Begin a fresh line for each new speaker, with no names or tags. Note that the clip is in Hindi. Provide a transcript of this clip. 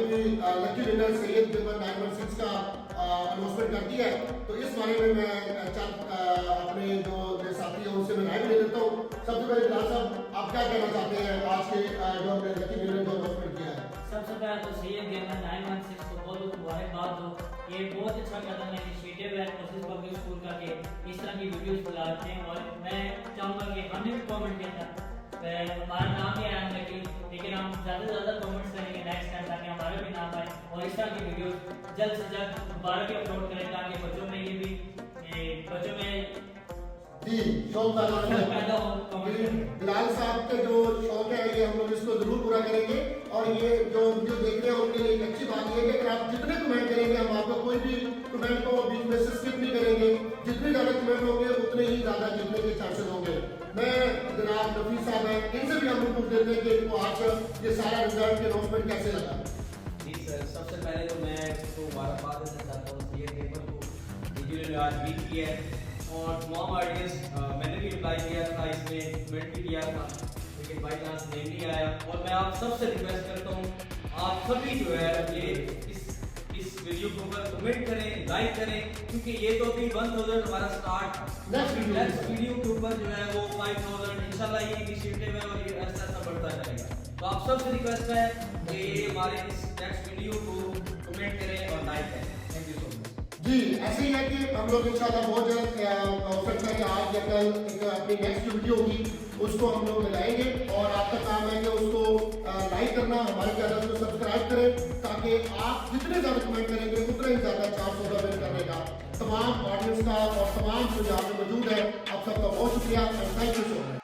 भी लकी विनर सैयद गिलवर 916 का अनाउंसमेंट कर दिया है, तो इस बारे में मैं अपने जो मेरे साथी हैं उनसे मैं राय ले लेता हूँ। सबसे पहले बिलाल साहब, आप क्या कहना चाहते हैं आज के जो हमने लकी विनर को अनाउंसमेंट किया है?
सबसे पहले तो सैयद गिलवर 916 को बहुत मुबारकबाद हो। ये बहुत अच्छा कदम है, इनिशिएटिव है कोशिश पब्लिक स्कूल का कि इस तरह की वीडियोस बुलाते हैं। और मैं चाहूँगा कि हमने भी कमेंट किया था, हमारा नाम भी आया लकी, लेकिन हम ज़्यादा से ज़्यादा कमेंट्स करेंगे नेक्स्ट टाइम ताकि हमारा भी नाम आए और इस तरह की वीडियोस जल्द से जल्द दोबारा भी अपलोड करें ताकि बच्चों में ये भी बच्चों में
जी शौक
पैदा हो।
बिलाल साहब के जो शौक है ये हम लोग इसको जरूर पूरा करेंगे। और ये जो वीडियो देख रहे हैं उनके लिए एक अच्छी बात ये है कि अगर आप जितने कमेंट करेंगे हम आपको कोई भी कमेंट को बीच में से स्किप नहीं करेंगे। जितने ज्यादा कमेंट होंगे उतने ही ज्यादा जीतने के चांसेस होंगे। मैं जनाब नफीस साहब है, इनसे भी हम लोग पूछ लेते हैं कि इनको आज ये सारा रिजल्ट के अनाउंसमेंट कैसे लगा?
जी सर, सबसे पहले तो मैं इसको मुबारकबाद देना चाहता हूँ सैयद गिलवर को, जिन्होंने आज बीट किया है। और तमाम ऑडियंस मैंने भी अप्लाई किया था, इसमें कमेंट भी किया था, लेकिन बाई चांस नेम नहीं आया। और मैं आप सबसे रिक्वेस्ट करता हूँ, आप सभी जो है ये इस वीडियो के ऊपर कमेंट करें, लाइक करें, क्योंकि ये तो अभी 1000 हमारा स्टार्ट, नेक्स्ट वीडियो के ऊपर जो है वो 5000 इंशाल्लाह ये इनिशिएटिव है और ये ऐसा ऐसा बढ़ता जाएगा। तो आप सबसे रिक्वेस्ट है कि हमारे इस नेक्स्ट वीडियो को कमेंट करें और लाइक करें। Thank you so much.
जी ऐसे ही है कि हम लोग इंशाल्लाह बहुत जल्द हो सकता है कि आज या कल एक अपनी नेक्स्ट वीडियो होगी उसको हम लोग लगाएंगे। और आपका काम है कि उसको लाइक करना, हमारे चैनल को सब्सक्राइब करें ताकि आप जितने ज़्यादा कमेंट करेंगे उतना ही ज़्यादा चांस होगा विन करने का। तमाम ऑडियंस का और तमाम जो यहाँ पे मौजूद है आप सबका बहुत शुक्रिया। Thank you so much.